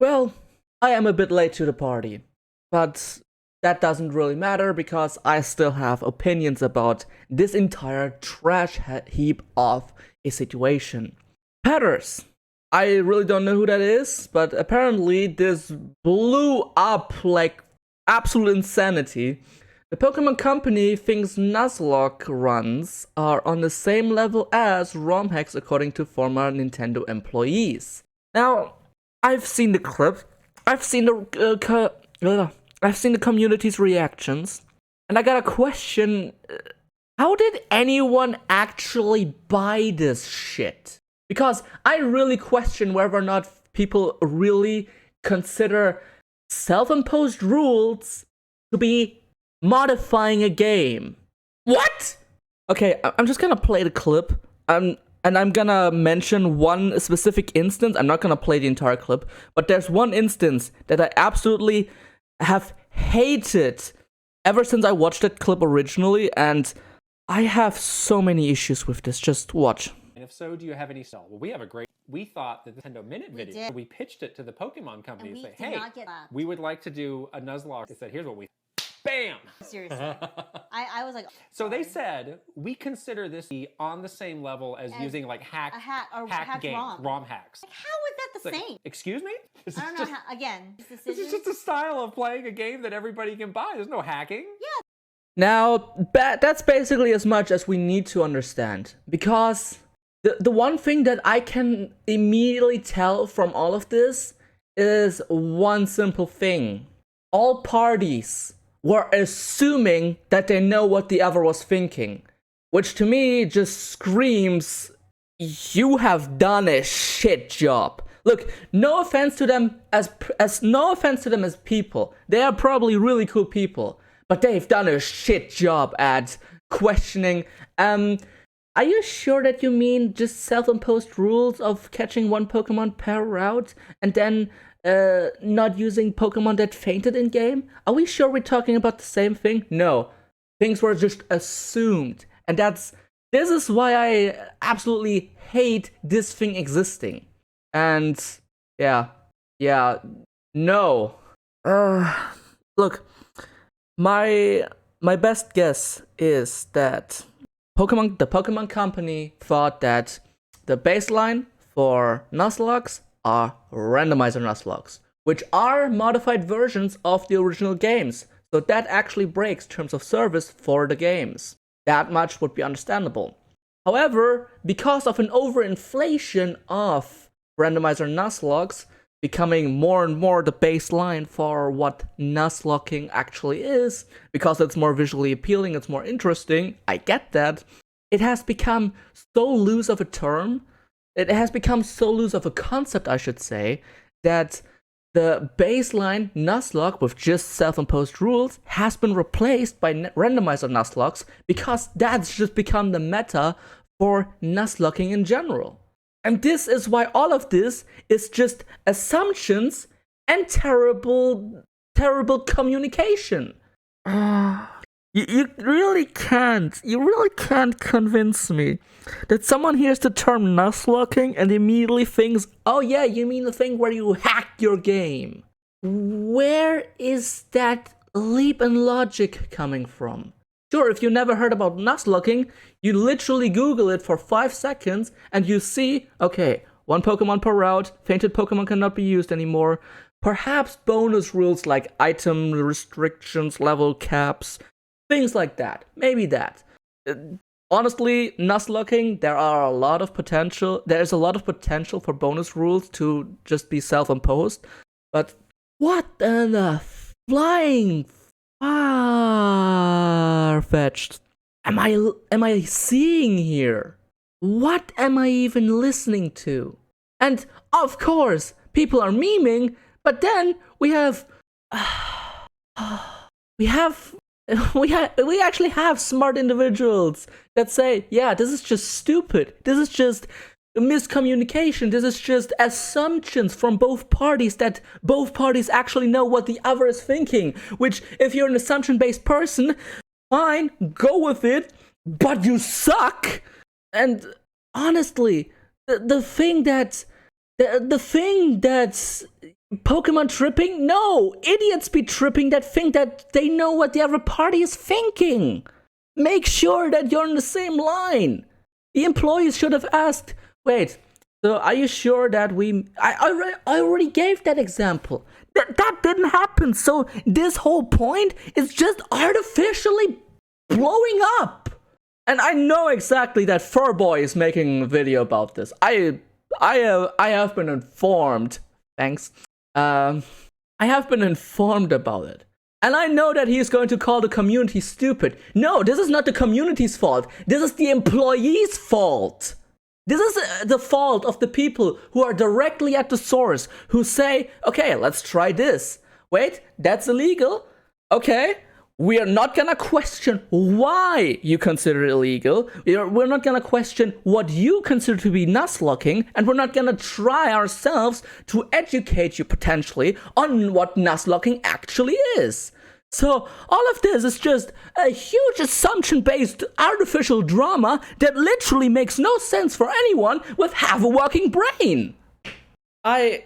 Well, I am a bit late to the party, but that doesn't really matter because I still have opinions about this entire trash heap of a situation. Petters. I really don't know who that is, but apparently this blew up like absolute insanity. The Pokemon Company thinks Nuzlocke runs are on the same level as ROM hacks according to former Nintendo employees. Now, I've seen the clip, I've seen the community's reactions, and I got a question. How did anyone actually buy this shit? Because I really question whether or not people really consider self-imposed rules to be modifying a game. What? Okay, I'm just gonna play the clip. And I'm gonna mention one specific instance. I'm not gonna play the entire clip, but there's one instance that I absolutely have hated ever since I watched that clip originally, and I have so many issues with this. Just watch. And if so, do you have any style? Well, we thought that the Nintendo Minute video, we pitched it to the Pokemon company and say, hey, we would like to do a Nuzlocke. They said, here's what we bam! Seriously. I was like, so they said, we consider this on the same level as using like hack games, ROM hacks. Like, how is that the same? Excuse me? I don't know how, again, this is just a style of playing a game that everybody can buy. There's no hacking. Yeah. Now, that's basically as much as we need to understand. Because the one thing that I can immediately tell from all of this is one simple thing. All parties were assuming that they know what the other was thinking, which to me just screams, you have done a shit job. Look, no offense to them as people. They are probably really cool people, but they've done a shit job at questioning. Are you sure that you mean just self-imposed rules of catching one Pokemon per route and then not using Pokemon that fainted in game? Are we sure we're talking about the same thing? No. Things were just assumed. And this is why I absolutely hate this thing existing. And yeah, no. Look, my best guess is that the Pokemon Company thought that the baseline for Nuzlocks are Randomizer Nuzlockes, which are modified versions of the original games. So that actually breaks terms of service for the games. That much would be understandable. However, because of an overinflation of Randomizer Nuzlockes becoming more and more the baseline for what Nuzlocking actually is, because it's more visually appealing, it's more interesting, I get that, it has become so loose of a term, it has become so loose of a concept, I should say, that the baseline Nuzlocke with just self-imposed rules has been replaced by Randomizer Nuzlockes because that's just become the meta for Nuzlocking in general. And this is why all of this is just assumptions and terrible communication. You really can't convince me that someone hears the term Nuzlocking and immediately thinks, oh yeah, you mean the thing where you hack your game. Where is that leap in logic coming from? Sure, if you never heard about Nuzlocking, you literally Google it for 5 seconds and you see, okay, 1 Pokemon per route, fainted Pokemon cannot be used anymore, perhaps bonus rules like item restrictions, level caps, things like that. Maybe that. Honestly, Nuzlocking, there's a lot of potential for bonus rules to just be self-imposed, but what in the flying far-fetched am I seeing here? What am I even listening to? And of course, people are memeing, but then we actually have smart individuals that say, yeah, this is just stupid. This is just miscommunication. This is just assumptions from both parties that both parties actually know what the other is thinking. Which, if you're an assumption-based person, fine, go with it, but you suck. And honestly, the thing that Pokemon tripping? No! Idiots be tripping that think that they know what the other party is thinking. Make sure that you're on the same line. The employees should have asked, wait, so are you sure that I already gave that example. That didn't happen, so this whole point is just artificially blowing up. And I know exactly that Furboy is making a video about this. I have been informed. Thanks. I have been informed about it. And I know that he's going to call the community stupid. No, this is not the community's fault. This is the employee's fault. This is the fault of the people who are directly at the source, who say, okay, let's try this. Wait, that's illegal? Okay. We are not gonna question why you consider it illegal. We're not gonna question what you consider to be Nuzlocking, and we're not gonna try ourselves to educate you potentially on what Nuzlocking actually is. So all of this is just a huge assumption-based artificial drama that literally makes no sense for anyone with half a working brain. To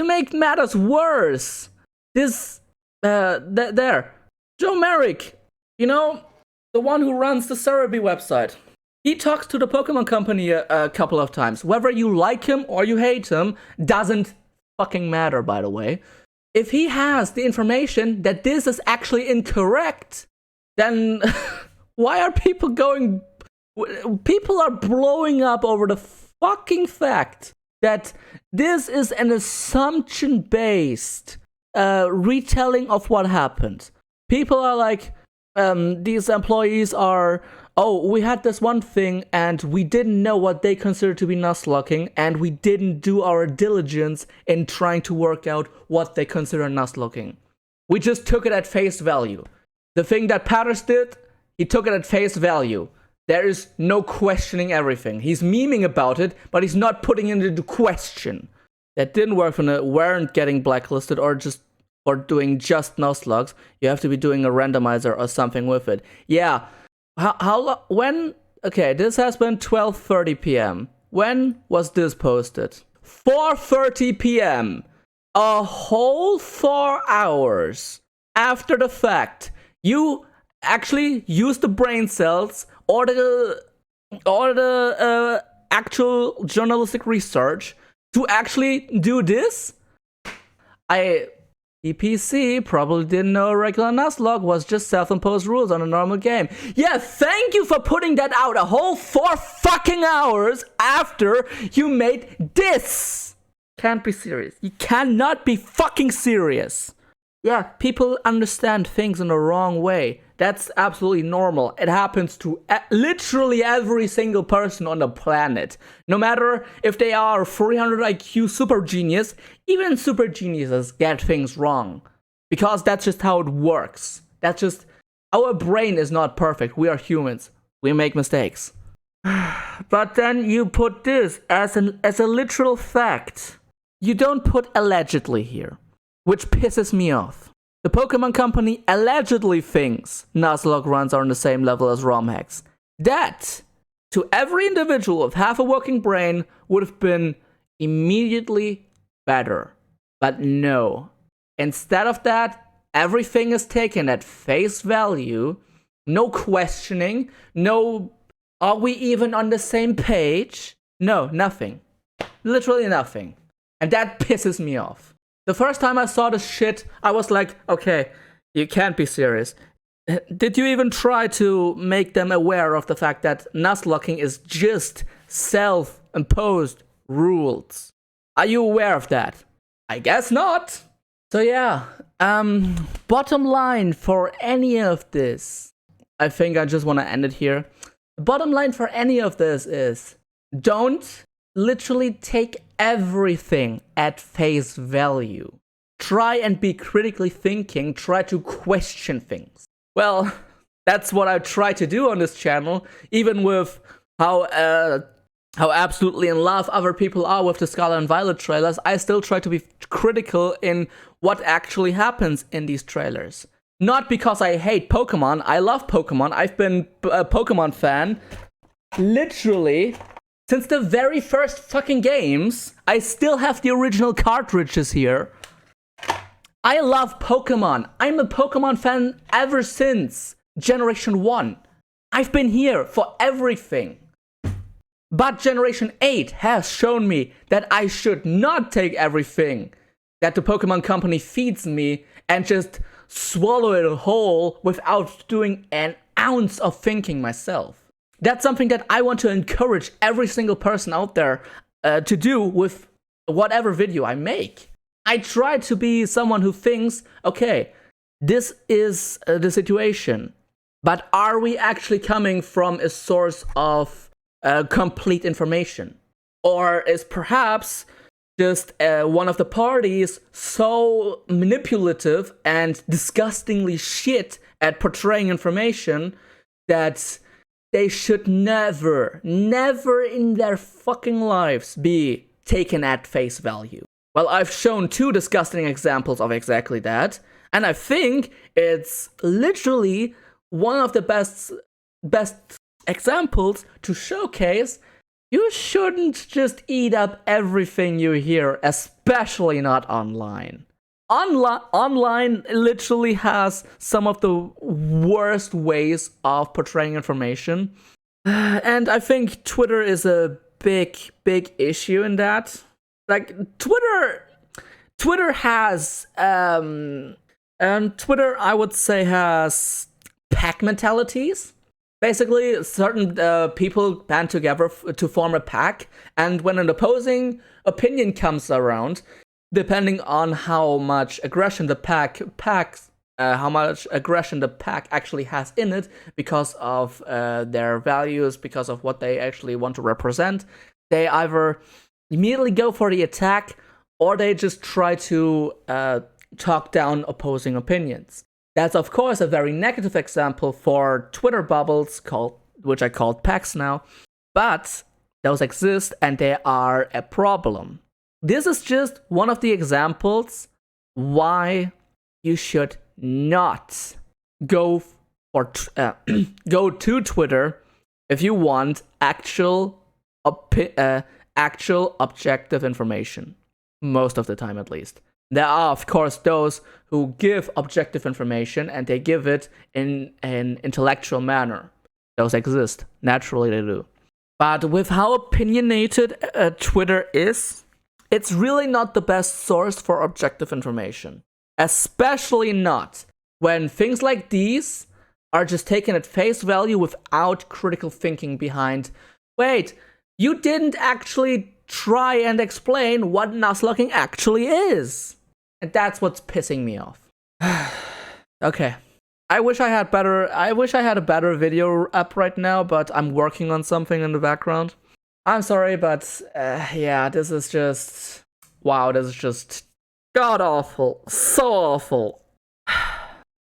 make matters worse, this Joe Merrick, you know, the one who runs the Cerebi website. He talks to the Pokemon Company a couple of times. Whether you like him or you hate him doesn't fucking matter, by the way. If he has the information that this is actually incorrect, then why are people going... People are blowing up over the fucking fact that this is an assumption-based retelling of what happened. People are like, these employees are, oh, we had this one thing and we didn't know what they consider to be Nuzlocking, and we didn't do our diligence in trying to work out what they consider Nuzlocking. We just took it at face value. The thing that Patters did, he took it at face value. There is no questioning everything. He's memeing about it, but he's not putting it into question. That didn't work when they weren't getting blacklisted or doing just Nuzlocke. You have to be doing a randomizer or something with it. Yeah. When? Okay, this has been 12:30 p.m. When was this posted? 4:30 p.m. A whole 4 hours after the fact. You actually use the brain cells or the actual journalistic research to actually do this? EPC probably didn't know a regular Nuzlocke was just self-imposed rules on a normal game. Yeah, thank you for putting that out a whole 4 fucking hours after you made this. Can't be serious. You cannot be fucking serious. Yeah, people understand things in the wrong way. That's absolutely normal. It happens to literally every single person on the planet. No matter if they are 300 IQ super genius, even super geniuses get things wrong. Because that's just how it works. That's just... Our brain is not perfect. We are humans. We make mistakes. But then you put this as a literal fact. You don't put allegedly here, which pisses me off. The Pokemon Company allegedly thinks Nuzlocke runs are on the same level as ROM hacks. That, to every individual with half a working brain, would have been immediately better. But no. Instead of that, everything is taken at face value. No questioning. No, are we even on the same page? No, nothing. Literally nothing. And that pisses me off. The first time I saw this shit, I was like, okay, you can't be serious. Did you even try to make them aware of the fact that Nuzlocking is just self-imposed rules? Are you aware of that? I guess not. So yeah, bottom line for any of this, I think I just want to end it here. The bottom line for any of this is, don't literally take everything at face value. Try and be critically thinking, try to question things. Well, that's what I try to do on this channel, even with how absolutely in love other people are with the Scarlet and Violet trailers. I still try to be critical in what actually happens in these trailers. Not because I hate Pokemon, I love Pokemon. I've been a Pokemon fan literally Since the very first fucking games, I still have the original cartridges here. I love Pokemon. I'm a Pokemon fan ever since Generation 1. I've been here for everything. But Generation 8 has shown me that I should not take everything that the Pokemon Company feeds me and just swallow it whole without doing an ounce of thinking myself. That's something that I want to encourage every single person out there to do with whatever video I make. I try to be someone who thinks, okay, this is the situation, but are we actually coming from a source of complete information? Or is perhaps just one of the parties so manipulative and disgustingly shit at portraying information that they should never in their fucking lives be taken at face value? Well, I've shown 2 disgusting examples of exactly that, and I think it's literally one of the best examples to showcase you shouldn't just eat up everything you hear, especially not online. Online literally has some of the worst ways of portraying information. And I think Twitter is a big issue in that. Like, Twitter has, Twitter, I would say, has pack mentalities. Basically, certain people band together to form a pack, and when an opposing opinion comes around, depending on how much aggression the pack actually has in it, because of their values, because of what they actually want to represent, they either immediately go for the attack, or they just try to talk down opposing opinions. That's, of course, a very negative example for Twitter bubbles, which I called packs now, but those exist and they are a problem. This is just one of the examples why you should not go to Twitter if you want actual objective information, most of the time at least. There are, of course, those who give objective information, and they give it in an intellectual manner. Those exist. Naturally, they do. But with how opinionated Twitter is, it's really not the best source for objective information. Especially not when things like these are just taken at face value without critical thinking behind. Wait, you didn't actually try and explain what Nuzlocking actually is. And that's what's pissing me off. Okay. I wish I had a better video up right now, but I'm working on something in the background. I'm sorry, but yeah, this is just god awful. So awful.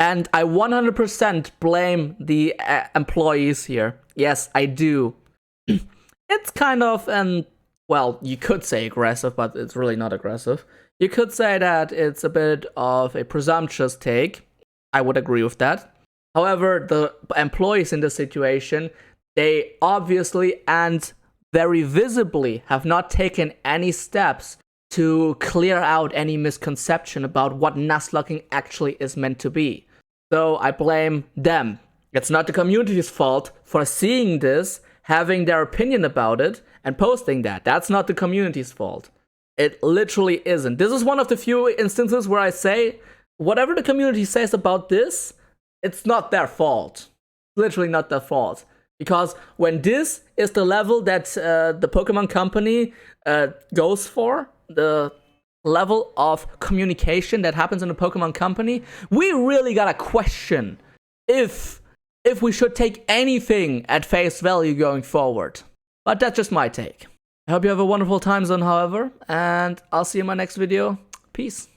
And I 100% blame the employees here. Yes, I do. It's kind of well, you could say aggressive, but it's really not aggressive. You could say that it's a bit of a presumptuous take. I would agree with that. However, the employees in this situation, they obviously and very visibly have not taken any steps to clear out any misconception about what Nuzlocking actually is meant to be. So I blame them. It's not the community's fault for seeing this, having their opinion about it, and posting that. That's not the community's fault. It literally isn't. This is one of the few instances where I say, whatever the community says about this, it's not their fault. Literally not their fault. Because when this is the level that the Pokemon Company goes for, the level of communication that happens in the Pokemon Company, we really gotta question if we should take anything at face value going forward. But that's just my take. I hope you have a wonderful time zone, however, and I'll see you in my next video. Peace.